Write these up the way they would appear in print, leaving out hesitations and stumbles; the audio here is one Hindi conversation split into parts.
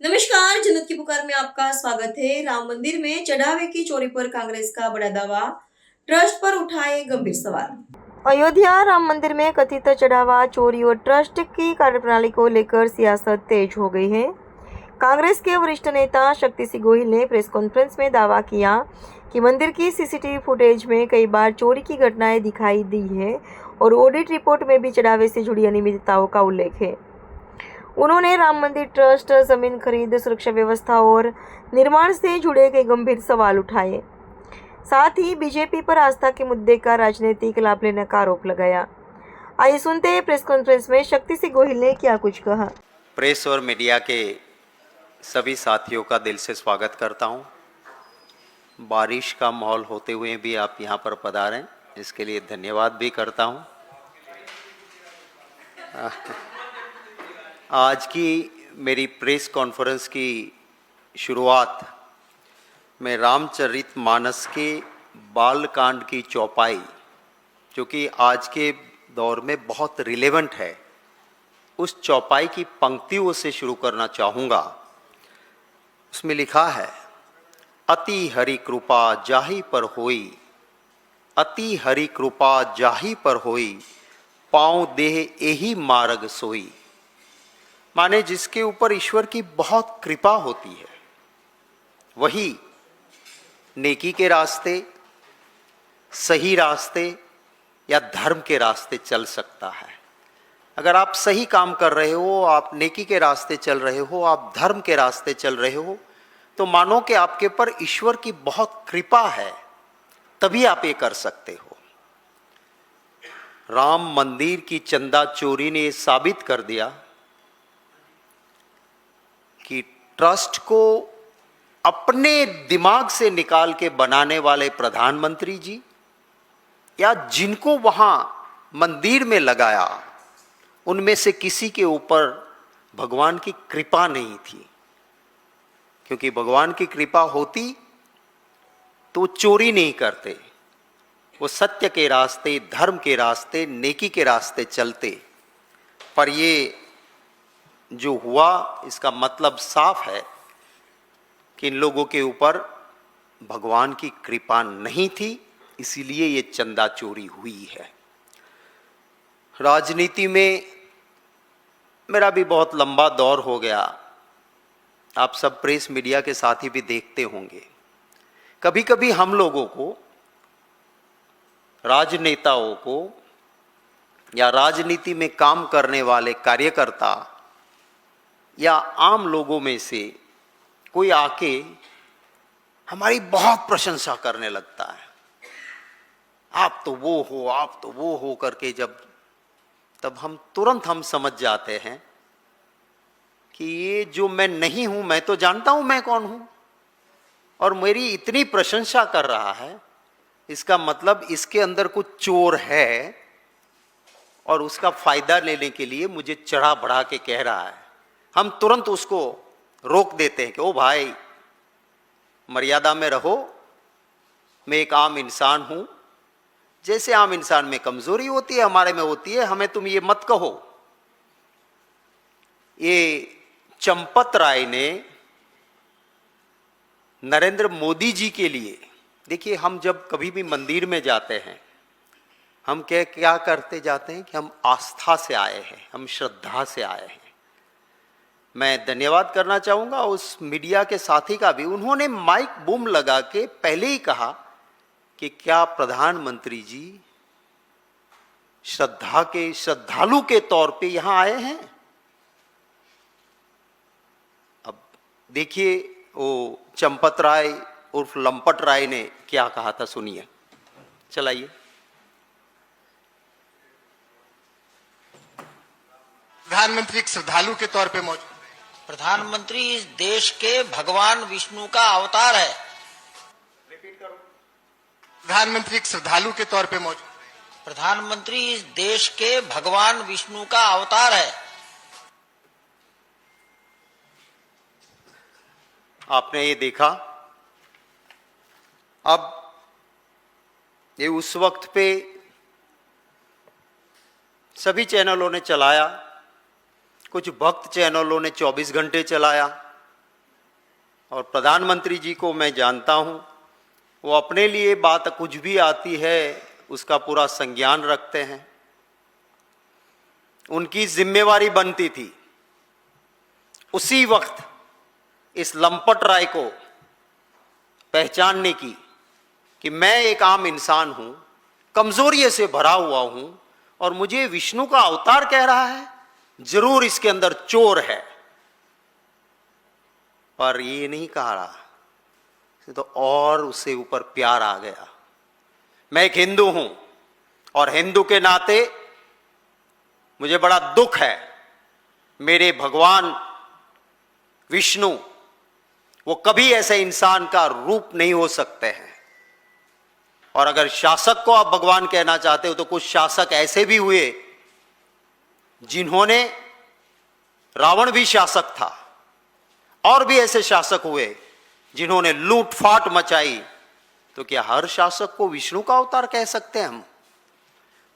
नमस्कार, जन्नत की पुकार में आपका स्वागत है। राम मंदिर में चढ़ावे की चोरी पर कांग्रेस का बड़ा दावा, ट्रस्ट पर उठाए गंभीर सवाल। अयोध्या राम मंदिर में कथित चढ़ावा चोरी और ट्रस्ट की कार्यप्रणाली को लेकर सियासत तेज हो गई है। कांग्रेस के वरिष्ठ नेता शक्ति सिंह गोहिल ने प्रेस कॉन्फ्रेंस में दावा किया कि मंदिर की सीसीटीवी फुटेज में कई बार चोरी की घटनाएं दिखाई दी है और ऑडिट रिपोर्ट में भी चढ़ावे से जुड़ी अनियमितताओं का उल्लेख है। उन्होंने राम मंदिर ट्रस्ट, जमीन खरीद, सुरक्षा व्यवस्था और निर्माण से जुड़े कई गंभीर सवाल उठाए। साथ ही बीजेपी पर आस्था के मुद्दे का राजनीतिक लाभ लेने का आरोप लगाया। आइए सुनते हैं प्रेस कॉन्फ्रेंस में शक्ति सिंह गोहिल ने क्या कुछ कहा। प्रेस और मीडिया के सभी साथियों का दिल से स्वागत करता हूं। बारिश का माहौल होते हुए भी आप यहां पर पधारें, इसके लिए धन्यवाद भी करता हूं। आज की मेरी प्रेस कॉन्फ्रेंस की शुरुआत में रामचरितमानस के बालकांड की चौपाई, जो कि आज के दौर में बहुत रिलेवेंट है, उस चौपाई की पंक्तियों से शुरू करना चाहूँगा। उसमें लिखा है, अति हरि कृपा जाहि पर होई, अति हरि कृपा जाहि पर होई, पाँव देह एही मार्ग सोई। माने जिसके ऊपर ईश्वर की बहुत कृपा होती है वही नेकी के रास्ते, सही रास्ते या धर्म के रास्ते चल सकता है। अगर आप सही काम कर रहे हो, आप नेकी के रास्ते चल रहे हो, आप धर्म के रास्ते चल रहे हो, तो मानो कि आपके पर ईश्वर की बहुत कृपा है, तभी आप ये कर सकते हो। राम मंदिर की चंदा चोरी ने साबित कर दिया कि ट्रस्ट को अपने दिमाग से निकाल के बनाने वाले प्रधानमंत्री जी या जिनको वहां मंदिर में लगाया, उनमें से किसी के ऊपर भगवान की कृपा नहीं थी। क्योंकि भगवान की कृपा होती तो चोरी नहीं करते, वो सत्य के रास्ते, धर्म के रास्ते, नेकी के रास्ते चलते। पर ये जो हुआ, इसका मतलब साफ है कि इन लोगों के ऊपर भगवान की कृपा नहीं थी, इसीलिए ये चंदा चोरी हुई है। राजनीति में मेरा भी बहुत लंबा दौर हो गया, आप सब प्रेस मीडिया के साथी भी देखते होंगे। कभी कभी हम लोगों को, राजनेताओं को या राजनीति में काम करने वाले कार्यकर्ता या आम लोगों में से कोई आके हमारी बहुत प्रशंसा करने लगता है। आप तो वो हो, आप तो वो हो करके तब हम तुरंत समझ जाते हैं कि ये जो मैं नहीं हूं, मैं तो जानता हूं मैं कौन हूं, और मेरी इतनी प्रशंसा कर रहा है, इसका मतलब इसके अंदर कुछ चोर है और उसका फायदा लेने के लिए मुझे चढ़ा बढ़ा के कह रहा है। हम तुरंत उसको रोक देते हैं कि ओ भाई, मर्यादा में रहो, मैं एक आम इंसान हूं। जैसे आम इंसान में कमजोरी होती है, हमारे में होती है, हमें तुम ये मत कहो। ये चंपत राय ने नरेंद्र मोदी जी के लिए, देखिए हम जब कभी भी मंदिर में जाते हैं, हम क्या करते जाते हैं कि हम आस्था से आए हैं, हम श्रद्धा से आए हैं। मैं धन्यवाद करना चाहूँगा उस मीडिया के साथी का भी, उन्होंने माइक बूम लगा के पहले ही कहा कि क्या प्रधानमंत्री जी श्रद्धा के श्रद्धालु के तौर पे यहां आए हैं। अब देखिए वो चंपत राय उर्फ लंपट राय ने क्या कहा था, सुनिए, चलाइए। प्रधानमंत्री एक श्रद्धालु के तौर पे मौजूद। प्रधानमंत्री इस देश के भगवान विष्णु का अवतार है। रिपीट करो। प्रधानमंत्री एक श्रद्धालु के तौर पे मौजूद। प्रधानमंत्री इस देश के भगवान विष्णु का अवतार है। आपने ये देखा, अब ये उस वक्त पे सभी चैनलों ने चलाया, कुछ भक्त चैनलों ने 24 घंटे चलाया, और प्रधानमंत्री जी को मैं जानता हूं, वो अपने लिए बात कुछ भी आती है उसका पूरा संज्ञान रखते हैं। उनकी जिम्मेवारी बनती थी उसी वक्त इस लंपट राय को पहचानने की कि मैं एक आम इंसान हूं, कमजोरी से भरा हुआ हूं, और मुझे विष्णु का अवतार कह रहा है, जरूर इसके अंदर चोर है। पर ये नहीं कहा रहा, तो और उससे ऊपर प्यार आ गया। मैं एक हिंदू हूं और हिंदू के नाते मुझे बड़ा दुख है, मेरे भगवान विष्णु वो कभी ऐसे इंसान का रूप नहीं हो सकते हैं। और अगर शासक को आप भगवान कहना चाहते हो तो कुछ शासक ऐसे भी हुए जिन्होंने, रावण भी शासक था, और भी ऐसे शासक हुए जिन्होंने लूटफाट मचाई, तो क्या हर शासक को विष्णु का अवतार कह सकते हैं हम?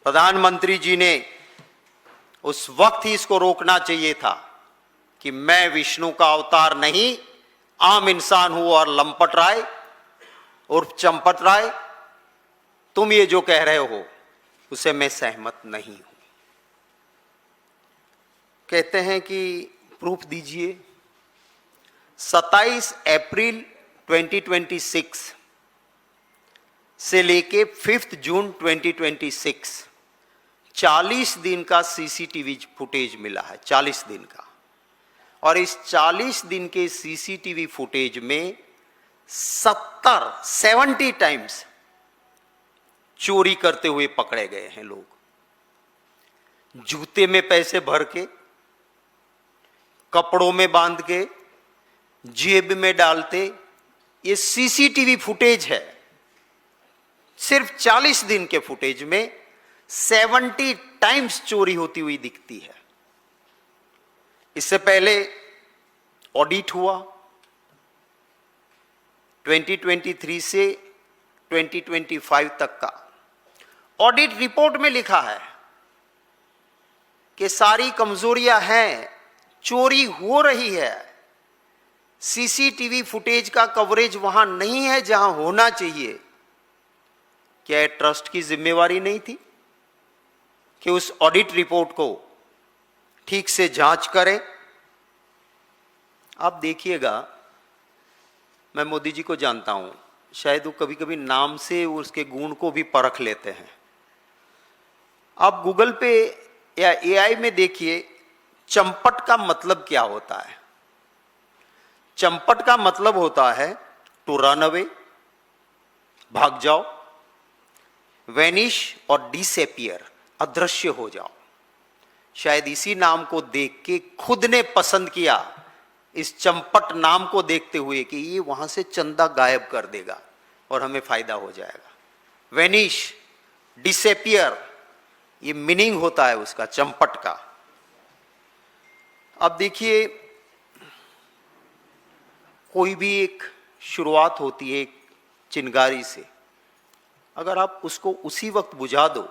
प्रधानमंत्री जी ने उस वक्त ही इसको रोकना चाहिए था कि मैं विष्णु का अवतार नहीं, आम इंसान हूं, और लंपट राय उर्फ चंपट राय, तुम ये जो कह रहे हो उसे मैं सहमत नहीं हूं। कहते हैं कि प्रूफ दीजिए। 27 अप्रैल 2026 से लेके 5 जून 2026 40 दिन का सीसीटीवी फुटेज मिला है, 40 दिन का। और इस 40 दिन के सीसीटीवी फुटेज में 70 टाइम्स चोरी करते हुए पकड़े गए हैं लोग। जूते में पैसे भर के, कपड़ों में बांध के, जेब में डालते, ये सीसीटीवी फुटेज है। सिर्फ 40 दिन के फुटेज में 70 टाइम्स चोरी होती हुई दिखती है। इससे पहले ऑडिट हुआ 2023 से 2025 तक का। ऑडिट रिपोर्ट में लिखा है कि सारी कमजोरियां हैं, चोरी हो रही है, सीसीटीवी फुटेज का कवरेज वहां नहीं है जहां होना चाहिए। क्या ट्रस्ट की जिम्मेवारी नहीं थी कि उस ऑडिट रिपोर्ट को ठीक से जांच करें? आप देखिएगा, मैं मोदी जी को जानता हूं, शायद वो कभी कभी नाम से उसके गुण को भी परख लेते हैं। आप गूगल पे या एआई में देखिए, चंपट का मतलब क्या होता है। चंपट का मतलब होता है टू रन अवे, भाग जाओ, वेनिश और डिसअपियर, अदृश्य हो जाओ। शायद इसी नाम को देख के खुद ने पसंद किया, इस चंपट नाम को देखते हुए, कि ये वहां से चंदा गायब कर देगा और हमें फायदा हो जाएगा। वेनिश, डिसअपियर, ये मीनिंग होता है उसका, चंपट का। अब देखिए, कोई भी एक शुरुआत होती है एक चिंगारी से, अगर आप उसको उसी वक्त बुझा दो,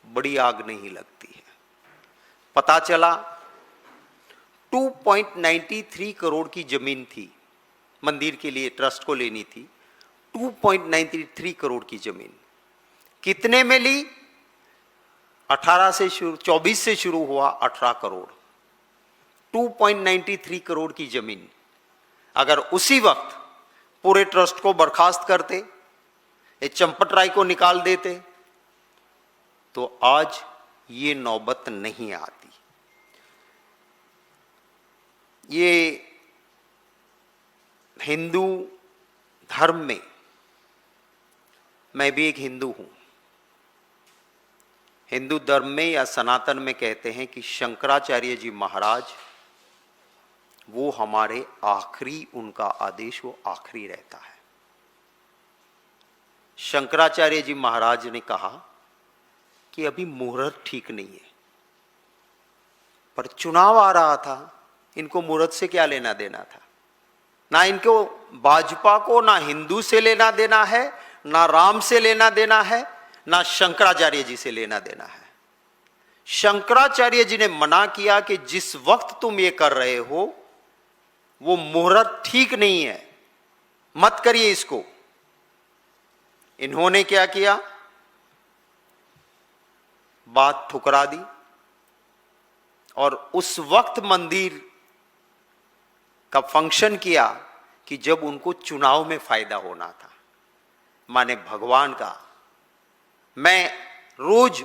बड़ी आग नहीं लगती है। पता चला 2.93 करोड़ की जमीन थी, मंदिर के लिए ट्रस्ट को लेनी थी। 2.93 करोड़ की जमीन कितने में ली? 24 से शुरू हुआ 18 करोड़। 2.93 करोड़ की जमीन, अगर उसी वक्त पूरे ट्रस्ट को बर्खास्त करते, ये चंपट राय को निकाल देते, तो आज ये नौबत नहीं आती। ये हिंदू धर्म में, मैं भी एक हिंदू हूं, हिंदू धर्म में या सनातन में कहते हैं कि शंकराचार्य जी महाराज, वो हमारे आखिरी, उनका आदेश वो आखिरी रहता है। शंकराचार्य जी महाराज ने कहा कि अभी मुहूर्त ठीक नहीं है, पर चुनाव आ रहा था, इनको मुहूर्त से क्या लेना देना था? ना इनको भाजपा को, ना हिंदू से लेना देना है, ना राम से लेना देना है, ना शंकराचार्य जी से लेना देना है। शंकराचार्य जी ने मना किया कि जिस वक्त तुम ये कर रहे हो, वो मुहूर्त ठीक नहीं है, मत करिए इसको। इन्होंने क्या किया, बात ठुकरा दी और उस वक्त मंदिर का फंक्शन किया कि जब उनको चुनाव में फायदा होना था। माने भगवान का, मैं रोज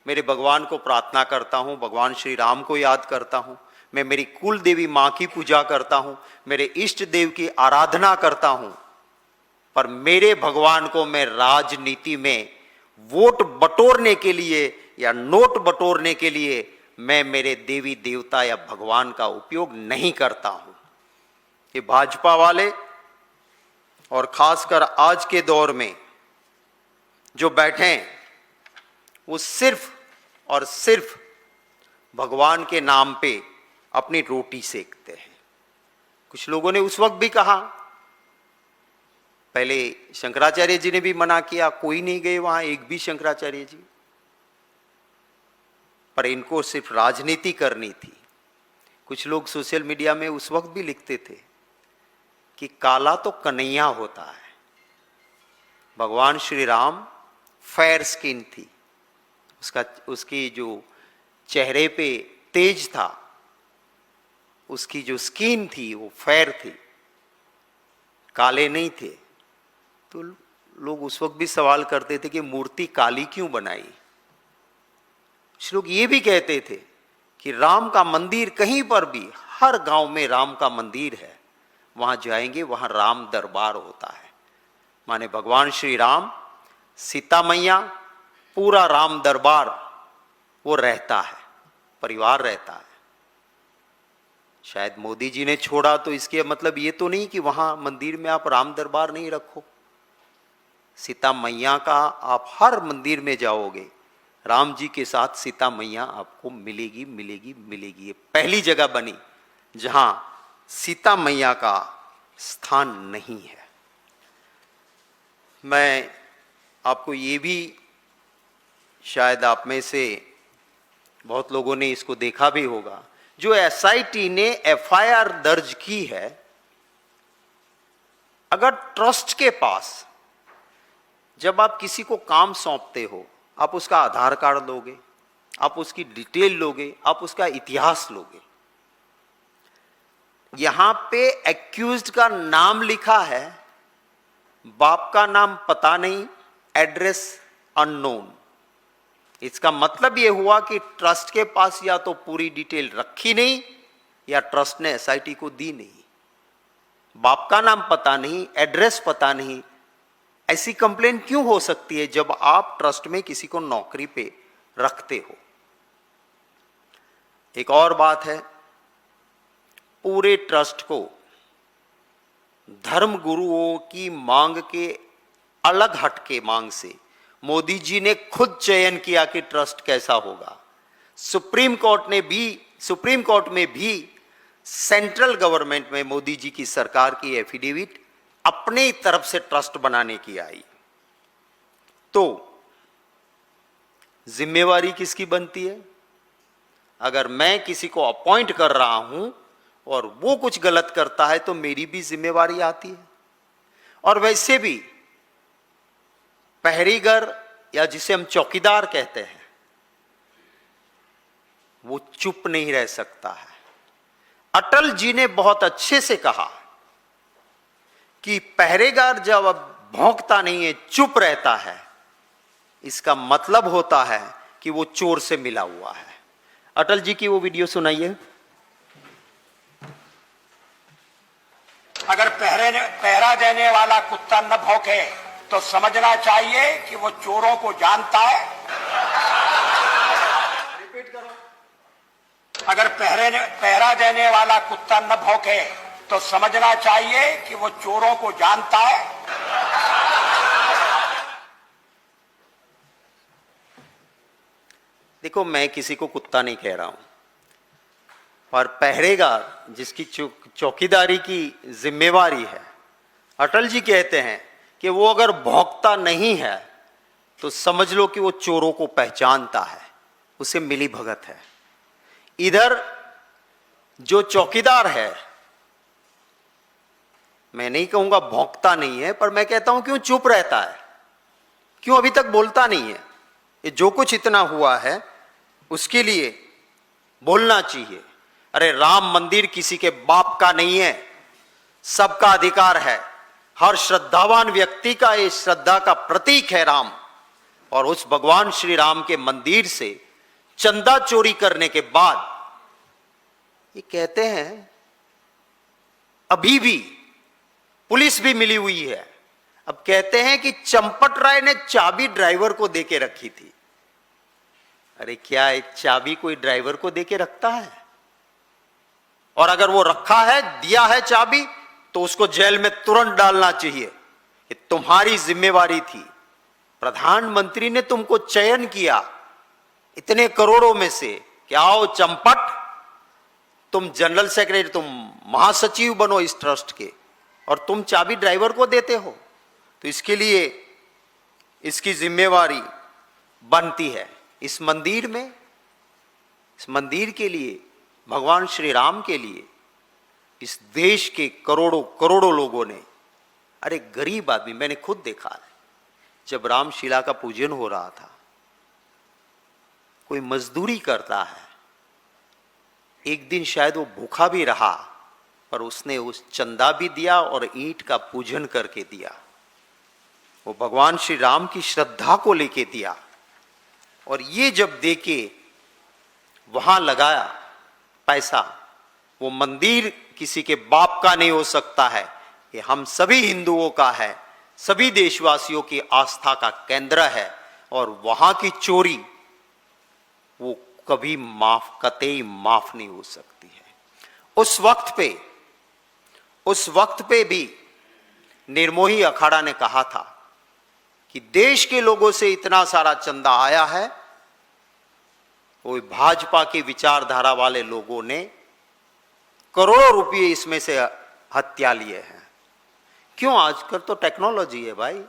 मेरे भगवान को प्रार्थना करता हूं, भगवान श्री राम को याद करता हूं, मैं मेरी कुल देवी मां की पूजा करता हूं, मेरे इष्ट देव की आराधना करता हूं, पर मेरे भगवान को मैं राजनीति में वोट बटोरने के लिए या नोट बटोरने के लिए मैं मेरे देवी देवता या भगवान का उपयोग नहीं करता हूं। ये भाजपा वाले और खासकर आज के दौर में जो बैठे हैं वो सिर्फ और सिर्फ भगवान के नाम पे अपनी रोटी सेकते हैं। कुछ लोगों ने उस वक्त भी कहा, पहले शंकराचार्य जी ने भी मना किया, कोई नहीं गए वहां, एक भी शंकराचार्य जी, पर इनको सिर्फ राजनीति करनी थी। कुछ लोग सोशल मीडिया में उस वक्त भी लिखते थे कि काला तो कन्हैया होता है। भगवान श्री राम फेयर स्किन थी, उसकी जो चेहरे पे तेज था, उसकी जो स्किन थी वो फेयर थी, काले नहीं थे। तो लोग उस वक्त भी सवाल करते थे कि मूर्ति काली क्यों बनाई। कुछ लोग ये भी कहते थे कि राम का मंदिर कहीं पर भी, हर गांव में राम का मंदिर है, वहां जाएंगे वहां राम दरबार होता है। माने भगवान श्री राम, सीता मैया, पूरा राम दरबार वो रहता है, परिवार रहता है। शायद मोदी जी ने छोड़ा तो इसके मतलब ये तो नहीं कि वहां मंदिर में आप राम दरबार नहीं रखो। सीता मैया का आप हर मंदिर में जाओगे, राम जी के साथ सीता मैया आपको मिलेगी मिलेगी मिलेगी। ये पहली जगह बनी जहां सीता मैया का स्थान नहीं है। मैं आपको ये भी, शायद आप में से बहुत लोगों ने इसको देखा भी होगा, जो एसआईटी ने एफआईआर दर्ज की है, अगर ट्रस्ट के पास जब आप किसी को काम सौंपते हो, आप उसका आधार कार्ड लोगे, आप उसकी डिटेल लोगे, आप उसका इतिहास लोगे, यहां पे एक्यूज्ड का नाम लिखा है, बाप का नाम पता नहीं, एड्रेस अननोन। इसका मतलब यह हुआ कि ट्रस्ट के पास या तो पूरी डिटेल रखी नहीं या ट्रस्ट ने एसआईटी को दी नहीं। बाप का नाम पता नहीं, एड्रेस पता नहीं, ऐसी कंप्लेन क्यों हो सकती है जब आप ट्रस्ट में किसी को नौकरी पे रखते हो। एक और बात है, पूरे ट्रस्ट को धर्म गुरुओं की मांग के अलग हटके मांग से मोदी जी ने खुद चयन किया कि ट्रस्ट कैसा होगा। सुप्रीम कोर्ट में भी सेंट्रल गवर्नमेंट में मोदी जी की सरकार की एफिडेविट अपनी तरफ से ट्रस्ट बनाने की आई। तो जिम्मेवारी किसकी बनती है? अगर मैं किसी को अपॉइंट कर रहा हूं और वो कुछ गलत करता है तो मेरी भी जिम्मेवारी आती है। और वैसे भी पहरेगर या जिसे हम चौकीदार कहते हैं, वो चुप नहीं रह सकता है। अटल जी ने बहुत अच्छे से कहा कि पहरेदार जब भौंकता नहीं है, चुप रहता है, इसका मतलब होता है कि वो चोर से मिला हुआ है। अटल जी की वो वीडियो सुनाइए। अगर पहरा देने वाला कुत्ता न भौंके तो समझना चाहिए कि वो चोरों को जानता है। रिपीट करो। अगर पहरा देने वाला कुत्ता न भौंके तो समझना चाहिए कि वो चोरों को जानता है। देखो, मैं किसी को कुत्ता नहीं कह रहा हूं, पर पहरेदार जिसकी चौकीदारी की जिम्मेवारी है, अटल जी कहते हैं कि वो अगर भौंकता नहीं है तो समझ लो कि वो चोरों को पहचानता है, उसे मिली भगत है। इधर जो चौकीदार है, मैं नहीं कहूंगा भौंकता नहीं है, पर मैं कहता हूं क्यों चुप रहता है, क्यों अभी तक बोलता नहीं है। ये जो कुछ इतना हुआ है उसके लिए बोलना चाहिए। अरे राम मंदिर किसी के बाप का नहीं है, सबका अधिकार है। हर श्रद्धावान व्यक्ति का ये श्रद्धा का प्रतीक है राम। और उस भगवान श्री राम के मंदिर से चंदा चोरी करने के बाद ये कहते हैं अभी भी पुलिस भी मिली हुई है। अब कहते हैं कि चंपट राय ने चाबी ड्राइवर को देके रखी थी। अरे क्या एक चाबी कोई ड्राइवर को देके रखता है? और अगर वो रखा है, दिया है चाबी, तो उसको जेल में तुरंत डालना चाहिए। ये तुम्हारी जिम्मेवारी थी। प्रधानमंत्री ने तुमको चयन किया इतने करोड़ों में से कि आओ चंपट, तुम जनरल सेक्रेटरी, तुम महासचिव बनो इस ट्रस्ट के, और तुम चाबी ड्राइवर को देते हो। तो इसके लिए इसकी जिम्मेवारी बनती है। इस मंदिर में, इस मंदिर के लिए, भगवान श्री राम के लिए इस देश के करोड़ों करोड़ों लोगों ने, अरे गरीब आदमी, मैंने खुद देखा है जब रामशिला का पूजन हो रहा था, कोई मजदूरी करता है, एक दिन शायद वो भूखा भी रहा, पर उसने उस चंदा भी दिया और ईंट का पूजन करके दिया। वो भगवान श्री राम की श्रद्धा को लेके दिया। और ये जब देके वहां लगाया पैसा, वो मंदिर किसी के बाप का नहीं हो सकता है, ये हम सभी हिंदुओं का है, सभी देशवासियों की आस्था का केंद्र है। और वहां की चोरी वो कभी कतई माफ नहीं हो सकती है। उस वक्त पे भी निर्मोही अखाड़ा ने कहा था कि देश के लोगों से इतना सारा चंदा आया है, वो भाजपा की विचारधारा वाले लोगों ने करोड़ों रुपए इसमें से हत्या लिए हैं। क्यों? आजकल तो टेक्नोलॉजी है भाई,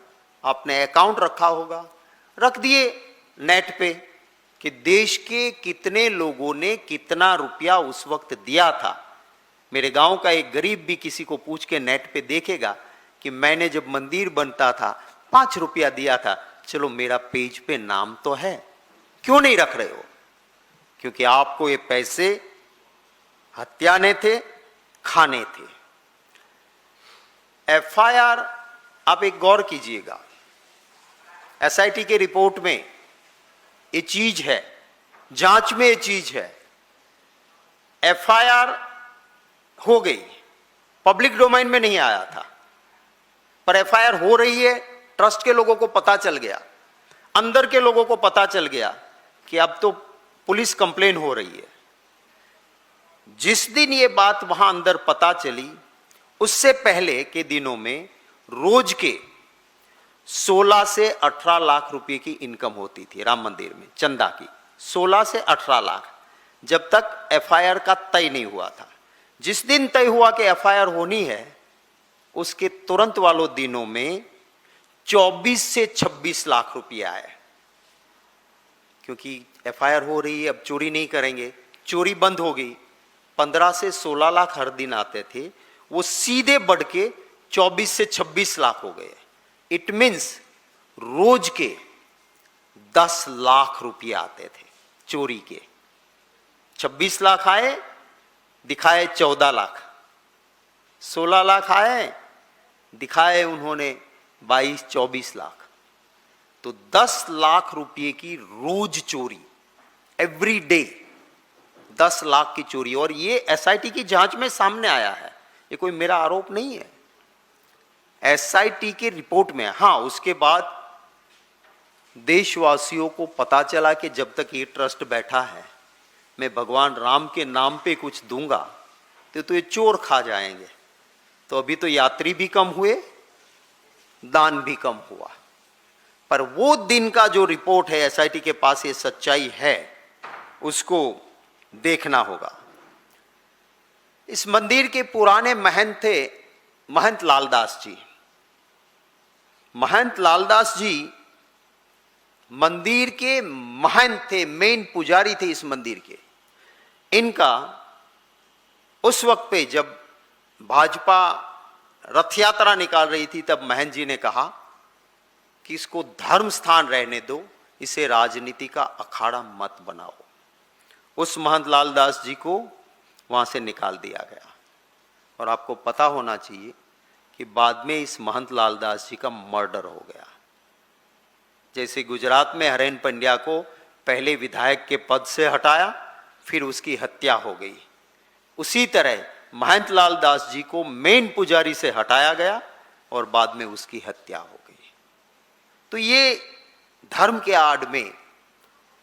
आपने अकाउंट रखा होगा, रख दिए नेट पे कि देश के कितने लोगों ने कितना रुपया उस वक्त दिया था। मेरे गांव का एक गरीब भी किसी को पूछ के नेट पे देखेगा कि मैंने जब मंदिर बनता था 5 रुपया दिया था। चलो मेरा पेज पे नाम तो है, क्यों नहीं रख रहे हो? क्योंकि आपको ये पैसे हत्याने थे, खाने थे। एफआईआर आप एक गौर कीजिएगा, एसआईटी के रिपोर्ट में ये चीज है, जांच में ये चीज है। एफआईआर हो गई, पब्लिक डोमेन में नहीं आया था, पर एफआईआर हो रही है। ट्रस्ट के लोगों को पता चल गया, अंदर के लोगों को पता चल गया कि अब तो पुलिस कंप्लेन हो रही है। जिस दिन ये बात वहां अंदर पता चली, उससे पहले के दिनों में रोज के 16 से 18 लाख रुपए की इनकम होती थी राम मंदिर में, चंदा की 16 से 18 लाख, जब तक एफआईआर का तय नहीं हुआ था। जिस दिन तय हुआ कि एफआईआर होनी है, उसके तुरंत वालों दिनों में 24 से 26 लाख रुपया आए। क्योंकि एफआईआर हो रही है, अब चोरी नहीं करेंगे, चोरी बंद हो गई। 15 से 16 लाख हर दिन आते थे, वो सीधे बढ़ के 24 से 26 लाख हो गए। इट मीन्स रोज के 10 लाख रुपये आते थे चोरी के। 26 लाख आए, दिखाए 14 लाख, 16 लाख आए, दिखाए उन्होंने 22-24 लाख। तो 10 लाख रुपए की रोज चोरी, एवरी डे 10 लाख की चोरी। और ये एसआईटी की जांच में सामने आया है, ये कोई मेरा आरोप नहीं है, एसआईटी की रिपोर्ट में। हाँ, उसके बाद देशवासियों को पता चला कि जब तक ये ट्रस्ट बैठा है, मैं भगवान राम के नाम पे कुछ दूंगा तो ये चोर खा जाएंगे। तो अभी तो यात्री भी कम हुए, दान भी कम हुआ। पर वो दिन का जो रिपोर्ट है एसआईटी के पास, ये सच्चाई है, उसको देखना होगा। इस मंदिर के पुराने महंत थे महंत लालदास जी। महंत लालदास जी मंदिर के महंत थे, मेन पुजारी थे इस मंदिर के। इनका उस वक्त पे जब भाजपा रथ यात्रा निकाल रही थी, तब महंत जी ने कहा कि इसको धर्म स्थान रहने दो, इसे राजनीति का अखाड़ा मत बनाओ। उस महंत लालदास जी को वहां से निकाल दिया गया। और आपको पता होना चाहिए कि बाद में इस महंत लालदास जी का मर्डर हो गया। जैसे गुजरात में हरेन पंड्या को पहले विधायक के पद से हटाया, फिर उसकी हत्या हो गई, उसी तरह महंत लालदास जी को मेन पुजारी से हटाया गया और बाद में उसकी हत्या हो गई। तो ये धर्म के आड़ में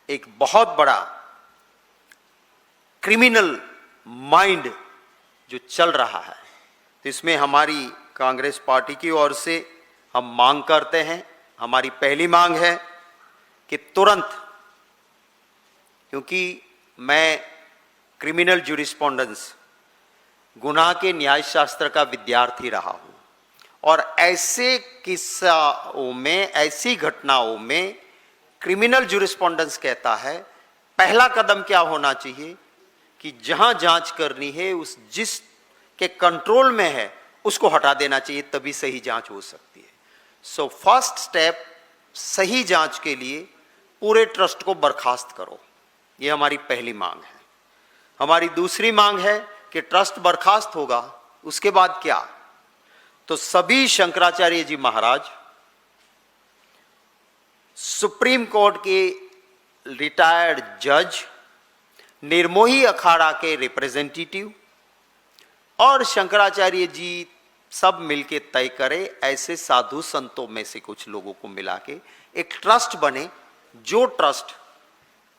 एक बहुत बड़ा क्रिमिनल माइंड जो चल रहा है। तो इसमें हमारी कांग्रेस पार्टी की ओर से हम मांग करते हैं, हमारी पहली मांग है कि तुरंत, क्योंकि मैं क्रिमिनल ज्यूरिस्पोंडेंस, गुनाह के न्याय शास्त्र का विद्यार्थी रहा हूं, और ऐसे किस्सों में, ऐसी घटनाओं में क्रिमिनल ज्यूरिस्पोंडेंस कहता है पहला कदम क्या होना चाहिए कि जहां जांच करनी है, उस जिस के कंट्रोल में है उसको हटा देना चाहिए, तभी सही जांच हो सकती है। सो फर्स्ट स्टेप, सही जांच के लिए पूरे ट्रस्ट को बर्खास्त करो, ये हमारी पहली मांग है। हमारी दूसरी मांग है कि ट्रस्ट बर्खास्त होगा, उसके बाद क्या, तो सभी शंकराचार्य जी महाराज, सुप्रीम कोर्ट के रिटायर्ड जज, निर्मोही अखाड़ा के रिप्रेजेंटेटिव और शंकराचार्य जी सब मिलके तय करें, ऐसे साधु संतों में से कुछ लोगों को मिला के एक ट्रस्ट बने, जो ट्रस्ट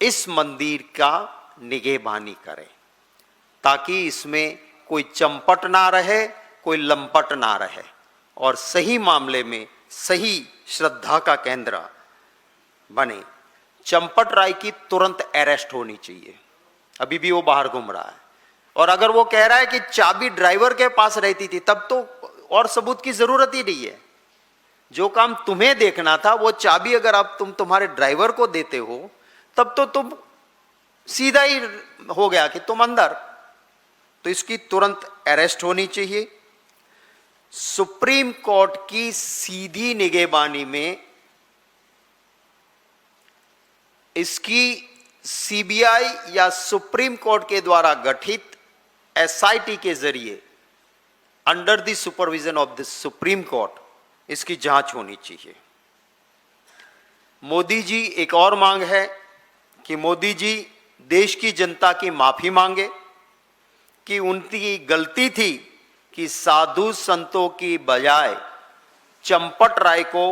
इस मंदिर का निगहबानी करे, ताकि इसमें कोई चंपट ना रहे, कोई लंपट ना रहे, और सही मामले में सही श्रद्धा का केंद्र बने। चंपट राय की तुरंत अरेस्ट होनी चाहिए, अभी भी वो बाहर घूम रहा है। और अगर वो कह रहा है कि चाबी ड्राइवर के पास रहती थी, तब तो और सबूत की जरूरत ही नहीं है। जो काम तुम्हें देखना था, वो चाबी अगर आप तुम्हारे ड्राइवर को देते हो, तब तो तुम सीधा ही हो गया कि तुम अंदर। तो इसकी तुरंत अरेस्ट होनी चाहिए। सुप्रीम कोर्ट की सीधी निगहबानी में इसकी सीबीआई या सुप्रीम कोर्ट के द्वारा गठित एसआईटी के जरिए, under the supervision of the supreme court, इसकी जांच होनी चाहिए। मोदी जी, एक और मांग है कि मोदी जी देश की जनता की माफी मांगे कि उनकी गलती थी कि साधु संतों की बजाय चंपट राय को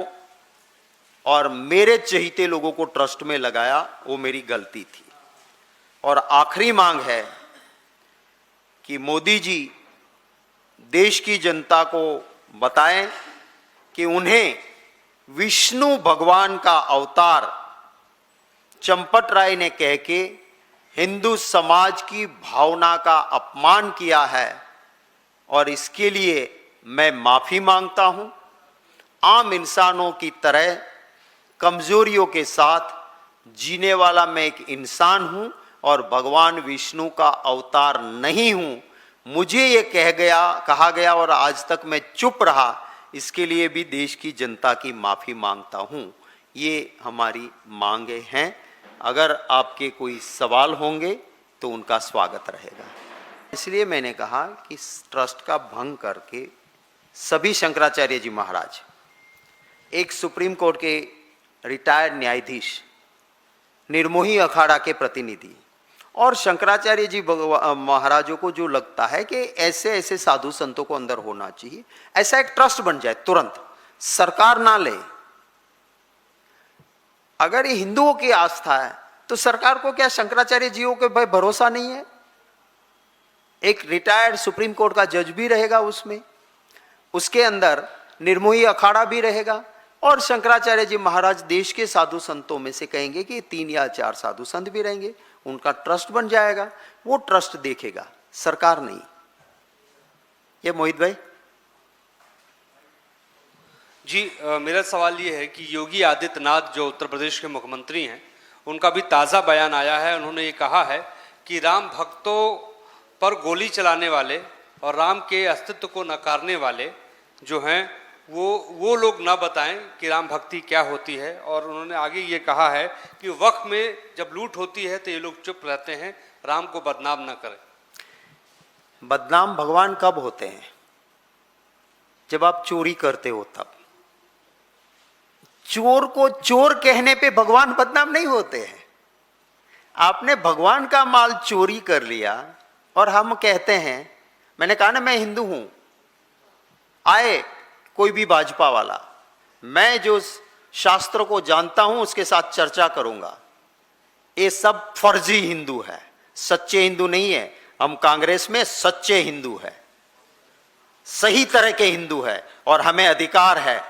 और मेरे चहीते लोगों को ट्रस्ट में लगाया, वो मेरी गलती थी। और आखिरी मांग है कि मोदी जी देश की जनता को बताएं कि उन्हें विष्णु भगवान का अवतार चंपट राय ने कह के हिंदू समाज की भावना का अपमान किया है, और इसके लिए मैं माफी मांगता हूं। आम इंसानों की तरह कमजोरियों के साथ जीने वाला मैं एक इंसान हूं और भगवान विष्णु का अवतार नहीं हूं। मुझे ये कहा गया और आज तक मैं चुप रहा, इसके लिए भी देश की जनता की माफी मांगता हूं। ये हमारी मांगे हैं। अगर आपके कोई सवाल होंगे तो उनका स्वागत रहेगा। इसलिए मैंने कहा कि इस ट्रस्ट का भंग करके सभी शंकराचार्य जी महाराज, एक सुप्रीम कोर्ट के रिटायर्ड न्यायाधीश, निर्मोही अखाड़ा के प्रतिनिधि और शंकराचार्य जी महाराजों को जो लगता है कि ऐसे ऐसे साधु संतों को अंदर होना चाहिए, ऐसा एक ट्रस्ट बन जाए तुरंत, सरकार ना ले। अगर ये हिंदुओं की आस्था है तो सरकार को क्या शंकराचार्य जीओ के भाई भरोसा नहीं है? एक रिटायर्ड सुप्रीम कोर्ट का जज भी रहेगा उसमें, उसके अंदर निर्मोही अखाड़ा भी रहेगा, और शंकराचार्य जी महाराज देश के साधु संतों में से कहेंगे कि 3 या 4 साधु संत भी रहेंगे, उनका ट्रस्ट बन जाएगा। वो ट्रस्ट देखेगा, सरकार नहीं। ये मोहित भाई जी, मेरा सवाल ये है कि योगी आदित्यनाथ जो उत्तर प्रदेश के मुख्यमंत्री हैं, उनका भी ताज़ा बयान आया है। उन्होंने ये कहा है कि राम भक्तों पर गोली चलाने वाले और राम के अस्तित्व को नकारने वाले जो हैं वो लोग ना बताएं कि राम भक्ति क्या होती है। और उन्होंने आगे ये कहा है कि वक्त में जब लूट होती है तो ये लोग चुप रहते हैं, राम को बदनाम ना करें। बदनाम भगवान कब होते हैं? जब आप चोरी करते हो तब। चोर को चोर कहने पे भगवान बदनाम नहीं होते हैं। आपने भगवान का माल चोरी कर लिया और हम कहते हैं, मैंने कहा ना मैं हिंदू हूं, आए कोई भी भाजपा वाला, मैं जो शास्त्र को जानता हूं उसके साथ चर्चा करूंगा। ये सब फर्जी हिंदू है, सच्चे हिंदू नहीं है। हम कांग्रेस में सच्चे हिंदू है, सही तरह के हिंदू है, और हमें अधिकार है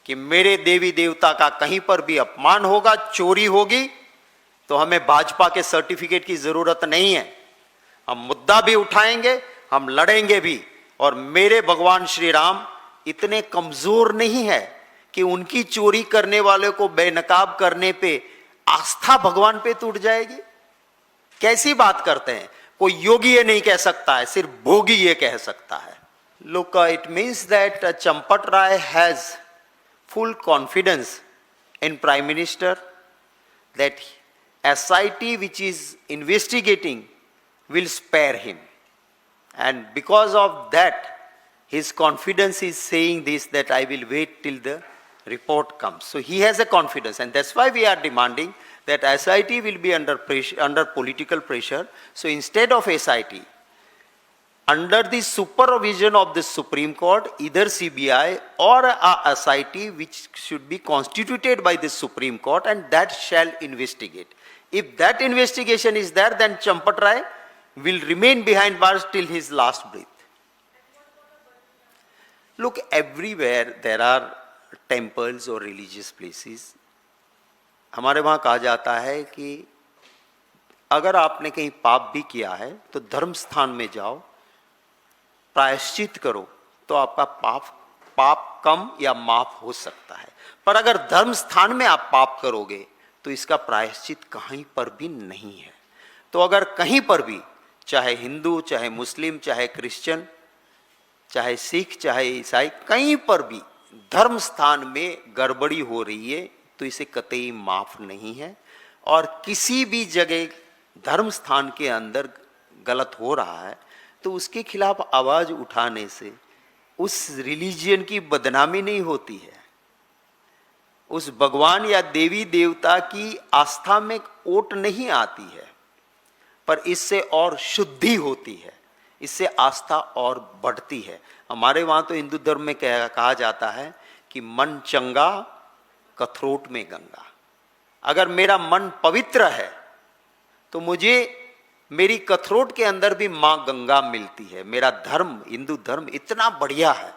कि मेरे देवी देवता का कहीं पर भी अपमान होगा, चोरी होगी, तो हमें भाजपा के सर्टिफिकेट की जरूरत नहीं है। हम मुद्दा भी उठाएंगे, हम लड़ेंगे भी। और मेरे भगवान श्री राम इतने कमजोर नहीं है कि उनकी चोरी करने वाले को बेनकाब करने पे आस्था भगवान पे टूट जाएगी। कैसी बात करते हैं? कोई योगी ये नहीं कह सकता है, सिर्फ भोगी ये कह सकता है। Look, it means that Champat Rai has full confidence in Prime Minister that SIT which is investigating will spare him. And because of that, his confidence is saying this, that I will wait till the report comes. So he has a confidence, and that's why we are demanding that SIT will be under pressure, under political pressure. So instead of SIT, under the supervision of the Supreme Court, either CBI or a SIT which should be constituted by the Supreme Court, and that shall investigate. If that investigation is there, then Champat Rai will remain behind bars till his last breath. Look, everywhere there are temples or religious places. हमारे वहाँ कहा जाता है कि अगर आपने कहीं पाप भी किया है तो धर्म स्थान में जाओ, प्रायश्चित करो, तो आपका पाप कम या माफ हो सकता है। पर अगर धर्म स्थान में आप पाप करोगे तो इसका प्रायश्चित कहीं पर भी नहीं है। तो अगर कहीं पर भी, चाहे हिंदू, चाहे मुस्लिम, चाहे क्रिश्चियन, चाहे सिख, चाहे ईसाई, कहीं पर भी धर्म स्थान में गड़बड़ी हो रही है तो इसे कतई माफ नहीं है। और किसी भी जगह धर्म स्थान के अंदर गलत हो रहा है तो उसके खिलाफ आवाज उठाने से उस रिलीजियन की बदनामी नहीं होती है, उस भगवान या देवी देवता की आस्था में ओट नहीं आती है, पर इससे और शुद्धि होती है, इससे आस्था और बढ़ती है। हमारे वहाँ तो हिंदू धर्म में कहा जाता है कि मन चंगा कथरोट में गंगा। अगर मेरा मन पवित्र है तो मुझे मेरी कथरोट के अंदर भी माँ गंगा मिलती है। मेरा धर्म, हिंदू धर्म इतना बढ़िया है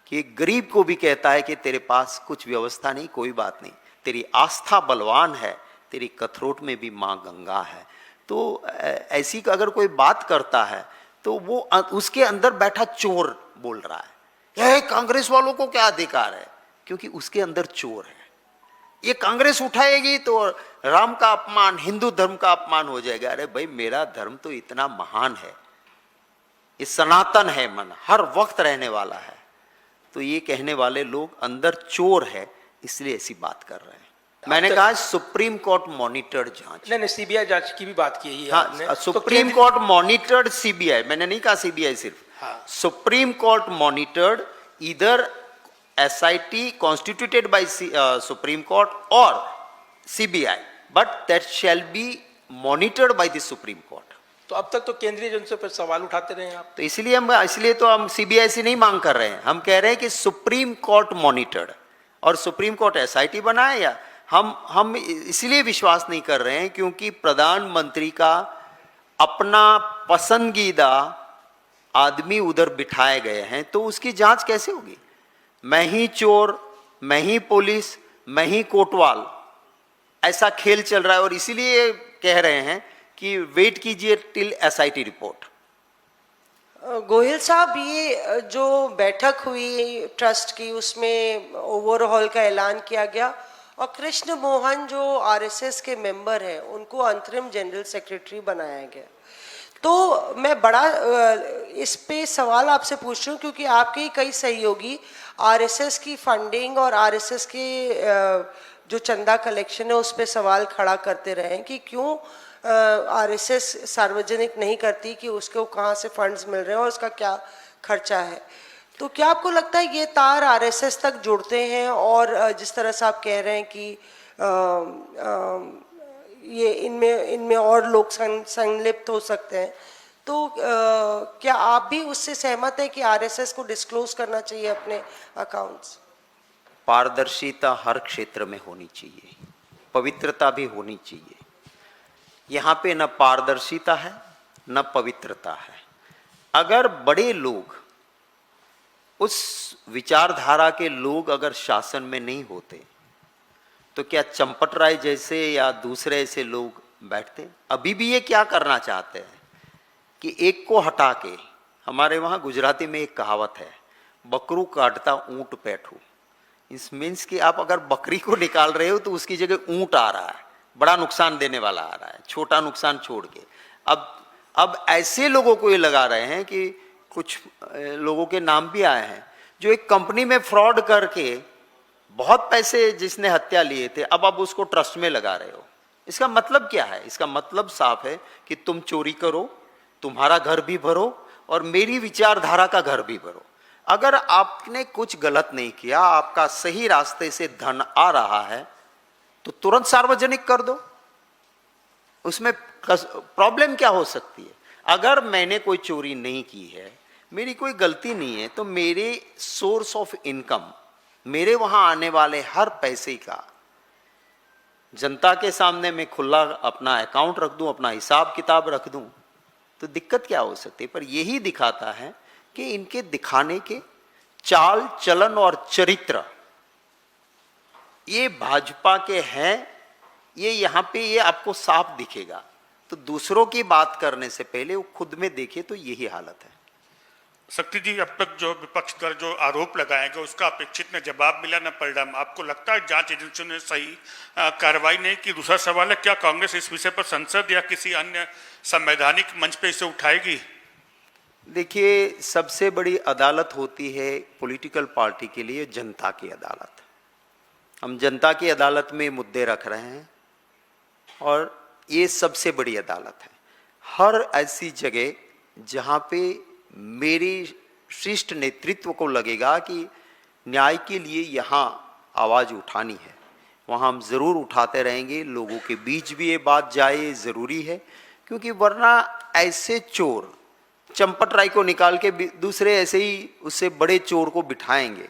कि एक गरीब को भी कहता है कि तेरे पास कुछ व्यवस्था नहीं, कोई बात नहीं, तेरी आस्था बलवान है, तेरी कथरोट में भी माँ गंगा है। तो ऐसी अगर कोई बात करता है तो वो उसके अंदर बैठा चोर बोल रहा है, ये कांग्रेस वालों को क्या अधिकार है, क्योंकि उसके अंदर चोर है। ये कांग्रेस उठाएगी तो राम का अपमान, हिंदू धर्म का अपमान हो जाएगा। अरे भाई, मेरा धर्म तो इतना महान है, ये सनातन है, मन हर वक्त रहने वाला है। तो ये कहने वाले लोग अंदर चोर है, इसलिए ऐसी बात कर रहे हैं। मैंने कहा सुप्रीम कोर्ट मॉनिटर्ड जांच, नहीं, सीबीआई जांच की भी बात की है हाँ, आपने। सुप्रीम कोर्ट मॉनिटर्ड सीबीआई, मैंने नहीं कहा सीबीआई सिर्फ, हाँ। Supreme court monitored either SIT constituted by Supreme Court or CBI, but that shall be monitored by the Supreme Court. तो अब तक तो केंद्रीय एजेंसी पर सवाल उठाते रहे आप। तो इसलिए तो हम CBI से नहीं मांग कर रहे हैं, हम कह रहे हैं कि सुप्रीम कोर्ट मॉनिटर्ड, और सुप्रीम कोर्ट SIT बनाए। या हम इसलिए विश्वास नहीं कर रहे हैं क्योंकि प्रधानमंत्री का अपना पसंदीदा आदमी उधर बिठाए गए हैं, तो उसकी जांच कैसे होगी? मैं ही चोर, मैं ही पुलिस, मैं ही कोतवाल, ऐसा खेल चल रहा है। और इसीलिए कह रहे हैं कि वेट कीजिए टिल SIT रिपोर्ट। गोहिल साहब, ये जो बैठक हुई ट्रस्ट की, उसमें ओवरऑल का ऐलान किया गया और कृष्ण मोहन जो RSS के मेंबर हैं उनको अंतरिम जनरल सेक्रेटरी बनाया गया। तो मैं बड़ा इस पे सवाल आपसे पूछ रही हूँ क्योंकि आपके ही कई सहयोगी आरएसएस की फंडिंग और आरएसएस के जो चंदा कलेक्शन है उस पे सवाल खड़ा करते रहे हैं कि क्यों आरएसएस सार्वजनिक नहीं करती कि उसको कहाँ से फंड्स मिल रहे हैं और उसका क्या खर्चा है। तो क्या आपको लगता है ये तार आरएसएस तक जुड़ते हैं और जिस तरह से आप कह रहे हैं कि ये इनमें और लोग संलिप्त हो सकते हैं, तो क्या आप भी उससे सहमत हैं कि आरएसएस को डिस्क्लोज करना चाहिए अपने अकाउंट्स? पारदर्शिता हर क्षेत्र में होनी चाहिए, पवित्रता भी होनी चाहिए। यहाँ पे न पारदर्शिता है न पवित्रता है। अगर बड़े लोग, उस विचारधारा के लोग अगर शासन में नहीं होते तो क्या चंपट राय जैसे या दूसरे ऐसे लोग बैठते? अभी भी ये क्या करना चाहते हैं कि एक को हटा के, हमारे वहाँ गुजराती में एक कहावत है, बकरू काटता ऊंट पैठू। इस मीन्स कि आप अगर बकरी को निकाल रहे हो तो उसकी जगह ऊंट आ रहा है, बड़ा नुकसान देने वाला आ रहा है, छोटा नुकसान छोड़ के। अब ऐसे लोगों को ये लगा रहे हैं कि कुछ लोगों के नाम भी आए हैं जो एक कंपनी में फ्रॉड करके बहुत पैसे जिसने हत्या लिए थे, अब आप उसको ट्रस्ट में लगा रहे हो। इसका मतलब क्या है? इसका मतलब साफ है कि तुम चोरी करो, तुम्हारा घर भी भरो और मेरी विचारधारा का घर भी भरो। अगर आपने कुछ गलत नहीं किया, आपका सही रास्ते से धन आ रहा है तो तुरंत सार्वजनिक कर दो। उसमें प्रॉब्लम क्या हो सकती है? अगर मैंने कोई चोरी नहीं की है, मेरी कोई गलती नहीं है, तो मेरे सोर्स ऑफ इनकम, मेरे वहां आने वाले हर पैसे का जनता के सामने मैं खुला अपना अकाउंट रख दूं, अपना हिसाब किताब रख दूं, तो दिक्कत क्या हो सकती है? पर यही दिखाता है कि इनके दिखाने के चाल चलन और चरित्र ये भाजपा के हैं। ये यहाँ पे ये आपको साफ दिखेगा। तो दूसरों की बात करने से पहले वो खुद में देखे, तो यही हालत है। शक्ति जी, अब तक जो विपक्ष पर जो आरोप लगाए गए उसका अपेक्षित न जवाब मिला न परिणाम। आपको लगता है जांच एजेंसियों ने सही कार्रवाई नहीं की? दूसरा सवाल है, क्या कांग्रेस इस विषय पर संसद या किसी अन्य संवैधानिक मंच पे इसे उठाएगी? देखिए, सबसे बड़ी अदालत होती है पॉलिटिकल पार्टी के लिए जनता की अदालत। हम जनता की अदालत में मुद्दे रख रहे हैं और ये सबसे बड़ी अदालत है। हर ऐसी जगह जहाँ पे मेरी शिष्ट नेतृत्व को लगेगा कि न्याय के लिए यहाँ आवाज़ उठानी है, वहाँ हम ज़रूर उठाते रहेंगे। लोगों के बीच भी ये बात जाए, ज़रूरी है, क्योंकि वरना ऐसे चोर चंपट राय को निकाल के दूसरे ऐसे ही उससे बड़े चोर को बिठाएंगे,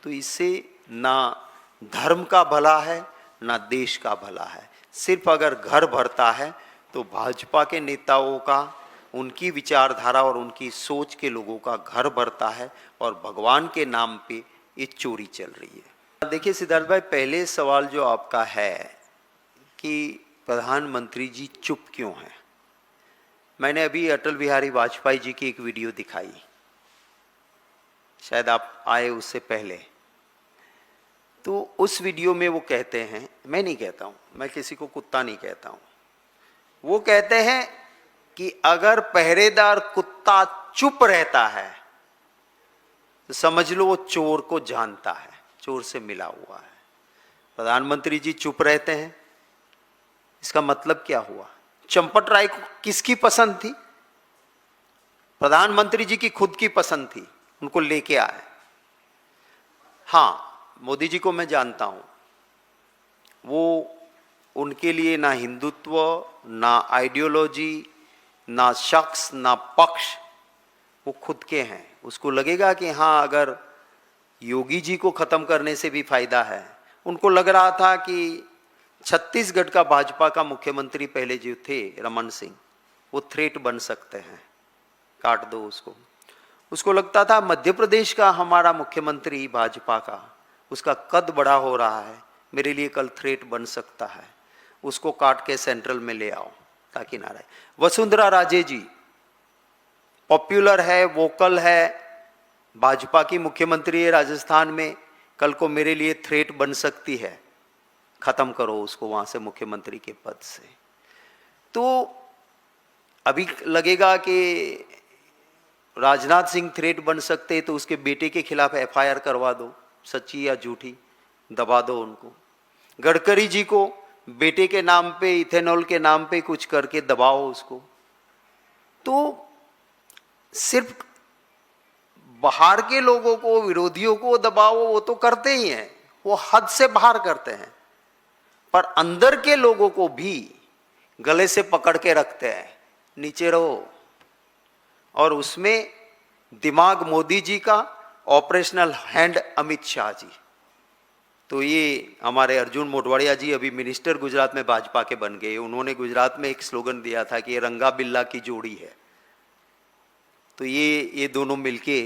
तो इससे ना धर्म का भला है ना देश का भला है। सिर्फ अगर घर भरता है तो भाजपा के नेताओं का, उनकी विचारधारा और उनकी सोच के लोगों का घर भरता है और भगवान के नाम पे ये चोरी चल रही है। देखिए सिद्धार्थ भाई, पहले सवाल जो आपका है कि प्रधानमंत्री जी चुप क्यों हैं, मैंने अभी अटल बिहारी वाजपेयी जी की एक वीडियो दिखाई, शायद आप आए उससे पहले। तो उस वीडियो में वो कहते हैं, मैं नहीं कहता हूँ, मैं किसी को कुत्ता नहीं कहता हूँ, वो कहते हैं कि अगर पहरेदार कुत्ता चुप रहता है तो समझ लो वो चोर को जानता है, चोर से मिला हुआ है। प्रधानमंत्री जी चुप रहते हैं, इसका मतलब क्या हुआ? चंपट राय को किसकी पसंद थी? प्रधानमंत्री जी की खुद की पसंद थी, उनको लेके आए। हाँ, मोदी जी को मैं जानता हूं, वो उनके लिए ना हिंदुत्व, ना आइडियोलॉजी, ना शख्स, ना पक्ष, वो खुद के हैं। उसको लगेगा कि हाँ, अगर योगी जी को खत्म करने से भी फायदा है। उनको लग रहा था कि छत्तीसगढ़ का भाजपा का मुख्यमंत्री पहले जो थे रमन सिंह, वो थ्रेट बन सकते हैं, काट दो उसको। उसको लगता था मध्य प्रदेश का हमारा मुख्यमंत्री भाजपा का, उसका कद बड़ा हो रहा है, मेरे लिए कल थ्रेट बन सकता है, उसको काट के सेंट्रल में ले आओ ताकि ना रहे। वसुंधरा राजे जी पॉपुलर है, वोकल है, भाजपा की मुख्यमंत्री है राजस्थान में, कल को मेरे लिए थ्रेट बन सकती है, खत्म करो उसको वहां से मुख्यमंत्री के पद से। तो अभी लगेगा कि राजनाथ सिंह थ्रेट बन सकते तो उसके बेटे के खिलाफ एफआईआर करवा दो, सच्ची या झूठी, दबा दो उनको। गडकरी जी को बेटे के नाम पे, इथेनॉल के नाम पे कुछ करके दबाओ उसको। तो सिर्फ बाहर के लोगों को, विरोधियों को दबाओ, वो तो करते ही हैं, वो हद से बाहर करते हैं, पर अंदर के लोगों को भी गले से पकड़ के रखते हैं, नीचे रहो। और उसमें दिमाग मोदी जी का, ऑपरेशनल हैंड अमित शाह जी। तो ये हमारे अर्जुन मोढवाडिया जी अभी मिनिस्टर गुजरात में भाजपा के बन गए। उन्होंने गुजरात में एक स्लोगन दिया था कि ये रंगा बिल्ला की जोड़ी है। तो ये दोनों मिलके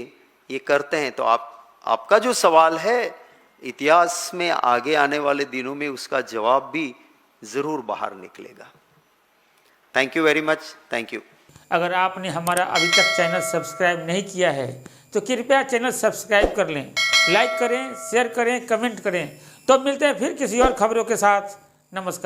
ये करते हैं। तो आपका जो सवाल है, इतिहास में आगे आने वाले दिनों में उसका जवाब भी जरूर बाहर निकलेगा। Thank you very much, thank you. अगर आपने हमारा अभी तक चैनल सब्सक्राइब नहीं किया है तो कृपया चैनल सब्सक्राइब कर लें, लाइक करें, शेयर करें, कमेंट करें। तो मिलते हैं फिर किसी और खबरों के साथ। नमस्कार।